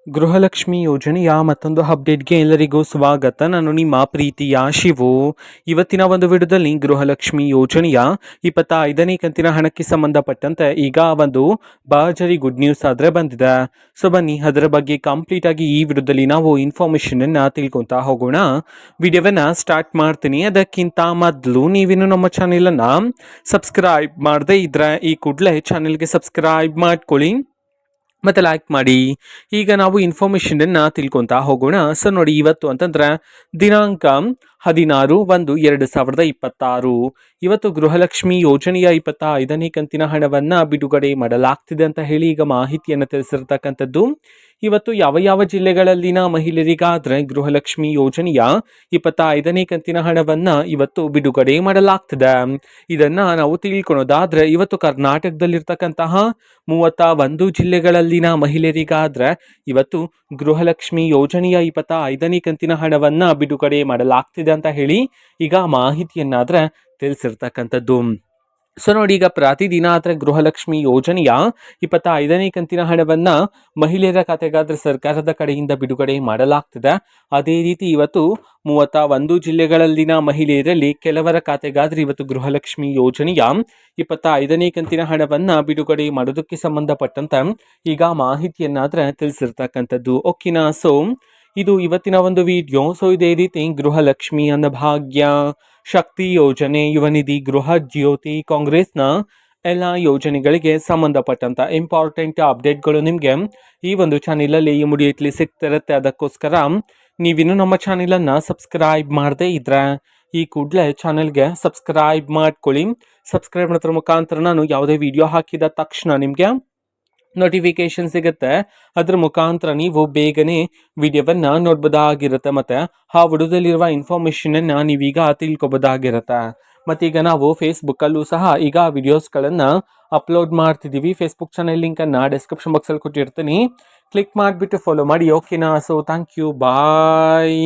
ಗೃಹಲಕ್ಷ್ಮಿ ಯೋಜನೆಯ ಮತ್ತೊಂದು ಅಪ್ಡೇಟ್ಗೆ ಎಲ್ಲರಿಗೂ ಸ್ವಾಗತ. ನಾನು ನಿಮ್ಮ ಪ್ರೀತಿಯ ಶಿವು. ಇವತ್ತಿನ ಒಂದು ವಿಡಿಯೋದಲ್ಲಿ ಗೃಹಲಕ್ಷ್ಮಿ ಯೋಜನೆಯ 25ನೇ ಕಂತಿನ ಹಣಕ್ಕೆ ಸಂಬಂಧಪಟ್ಟಂತೆ ಈಗ ಒಂದು ಭರ್ಜರಿ ಗುಡ್ ನ್ಯೂಸ್ ಆದರೆ ಬಂದಿದೆ. ಸೊ ಬನ್ನಿ ಅದರ ಬಗ್ಗೆ ಕಂಪ್ಲೀಟ್ ಆಗಿ ಈ ವಿಡಿಯೋದಲ್ಲಿ ನಾವು ಇನ್ಫಾರ್ಮೇಶನ್ ಅನ್ನ ತಿಳ್ಕೊತಾ ಹೋಗೋಣ. ವಿಡಿಯೋವನ್ನ ಸ್ಟಾರ್ಟ್ ಮಾಡ್ತೀನಿ. ಅದಕ್ಕಿಂತ ಮೊದಲು ನೀವಿನ್ನು ನಮ್ಮ ಚಾನೆಲ್ ಅನ್ನ ಸಬ್ಸ್ಕ್ರೈಬ್ ಮಾಡದೇ ಇದ್ರೆ ಈ ಕೂಡಲೇ ಚಾನೆಲ್ಗೆ ಸಬ್ಸ್ಕ್ರೈಬ್ ಮಾಡ್ಕೊಳ್ಳಿ ಮತ್ತೆ ಲೈಕ್ ಮಾಡಿ. ಈಗ ನಾವು ಇನ್ಫಾರ್ಮೇಶನ್ ತಿಳ್ಕೊತಾ ಹೋಗೋಣ. ಸೊ ನೋಡಿ, ಇವತ್ತು ಅಂತಂದ್ರೆ ದಿನಾಂಕ 16/1/2026 ಇವತ್ತು ಗೃಹಲಕ್ಷ್ಮಿ ಯೋಜನೆಯ 25ನೇ ಕಂತಿನ ಹಣವನ್ನ ಬಿಡುಗಡೆ ಮಾಡಲಾಗ್ತಿದೆ ಅಂತ ಹೇಳಿ ಈಗ ಮಾಹಿತಿಯನ್ನು ತಿಳಿಸಿರ್ತಕ್ಕಂಥದ್ದು. ಇವತ್ತು ಯಾವ ಯಾವ ಜಿಲ್ಲೆಗಳಲ್ಲಿನ ಮಹಿಳೆಯರಿಗಾದ್ರೆ ಗೃಹಲಕ್ಷ್ಮಿ ಯೋಜನೆಯ 25ನೇ ಕಂತಿನ ಹಣವನ್ನ ಇವತ್ತು ಬಿಡುಗಡೆ ಮಾಡಲಾಗ್ತಿದೆ. ಇದನ್ನ ನಾವು ತಿಳ್ಕೊಳೋದಾದ್ರೆ ಇವತ್ತು ಕರ್ನಾಟಕದಲ್ಲಿರ್ತಕ್ಕಂತಹ 31 ಜಿಲ್ಲೆಗಳಲ್ಲಿನ ಮಹಿಳೆಯರಿಗಾದ್ರೆ ಇವತ್ತು ಗೃಹಲಕ್ಷ್ಮಿ ಯೋಜನೆಯ 25ನೇ ಕಂತಿನ ಹಣವನ್ನ ಬಿಡುಗಡೆ ಮಾಡಲಾಗ್ತಿದೆ ಅಂತ ಹೇಳಿ ಈಗ ಮಾಹಿತಿಯನ್ನಾದ್ರೆ ತಿಳಿಸಿರ್ತಕ್ಕಂಥದ್ದು. ಸೊ ನೋಡಿ, ಈಗ ಪ್ರತಿದಿನ ಆದರೆ ಗೃಹಲಕ್ಷ್ಮಿ ಯೋಜನೆಯ 25ನೇ ಕಂತಿನ ಹಣವನ್ನ ಮಹಿಳೆಯರ ಖಾತೆಗಾದ್ರೆ ಸರ್ಕಾರದ ಕಡೆಯಿಂದ ಬಿಡುಗಡೆ ಮಾಡಲಾಗ್ತಿದೆ. ಅದೇ ರೀತಿ ಇವತ್ತು 31 ಜಿಲ್ಲೆಗಳಲ್ಲಿನ ಮಹಿಳೆಯರಲ್ಲಿ ಕೆಲವರ ಖಾತೆಗಾದ್ರೆ ಇವತ್ತು ಗೃಹಲಕ್ಷ್ಮಿ ಯೋಜನೆಯ 25ನೇ ಕಂತಿನ ಹಣವನ್ನ ಬಿಡುಗಡೆ ಮಾಡೋದಕ್ಕೆ ಸಂಬಂಧಪಟ್ಟಂತೆ ಈಗ ಮಾಹಿತಿಯನ್ನಾದ್ರೆ ತಿಳಿಸಿರ್ತಕ್ಕಂಥದ್ದು. ಓಕೆನಾ? ಸೊ ಇದು ಇವತ್ತಿನ ಒಂದು ವಿಡಿಯೋ. ಸೊ ಇದೇ ರೀತಿ ಗೃಹಲಕ್ಷ್ಮಿ, ಅನ್ನಭಾಗ್ಯ, ಶಕ್ತಿ ಯೋಜನೆ, ಯುವ ನಿಧಿ, ಗೃಹ ಜ್ಯೋತಿ, ಕಾಂಗ್ರೆಸ್ನ ಎಲ್ಲ ಯೋಜನೆಗಳಿಗೆ ಸಂಬಂಧಪಟ್ಟಂತ ಇಂಪಾರ್ಟೆಂಟ್ ಅಪ್ಡೇಟ್ಗಳು ನಿಮಗೆ ಈ ಒಂದು ಚಾನೆಲಲ್ಲಿ ಇಮಿಡಿಯೇಟ್ಲಿ ಸಿಗ್ತಿರುತ್ತೆ. ಅದಕ್ಕೋಸ್ಕರ ನೀವಿನ್ನು ನಮ್ಮ ಚಾನೆಲನ್ನು ಸಬ್ಸ್ಕ್ರೈಬ್ ಮಾಡದೇ ಇದ್ರೆ ಈ ಕೂಡಲೇ ಚಾನೆಲ್ಗೆ ಸಬ್ಸ್ಕ್ರೈಬ್ ಮಾಡ್ಕೊಳ್ಳಿ. ಸಬ್ಸ್ಕ್ರೈಬ್ ಮಾಡೋದ್ರ ಮುಖಾಂತರ ನಾನು ಯಾವುದೇ ವಿಡಿಯೋ ಹಾಕಿದ ತಕ್ಷಣ ನಿಮಗೆ ನೋಟಿಫಿಕೇಶನ್ ಸಿಗುತ್ತೆ. ಅದ್ರ ಮುಖಾಂತರ ನೀವು ಬೇಗನೆ ವಿಡಿಯೋವನ್ನ ನೋಡ್ಬೋದಾಗಿರುತ್ತೆ. ಮತ್ತೆ ಆ ವಿಡಿಯೋದಲ್ಲಿರುವ ಇನ್ಫಾರ್ಮೇಶನ್ ಅನ್ನ ನೀವೀಗ ತಿಳ್ಕೊಬೋದಾಗಿರುತ್ತೆ. ಮತ್ತೀಗ ನಾವು ಫೇಸ್ಬುಕ್ಕಲ್ಲೂ ಸಹ ಈಗ ವಿಡಿಯೋಸ್ಗಳನ್ನು ಅಪ್ಲೋಡ್ ಮಾಡ್ತಿದ್ದೀವಿ. ಫೇಸ್ಬುಕ್ ಚಾನೆಲ್ ಲಿಂಕನ್ನು ಡಿಸ್ಕ್ರಿಪ್ಷನ್ ಬಾಕ್ಸಲ್ಲಿ ಕೊಟ್ಟಿರ್ತೀನಿ. ಕ್ಲಿಕ್ ಮಾಡಿಬಿಟ್ಟು ಫಾಲೋ ಮಾಡಿ. ಓಕೆನಾ? So thank you, bye.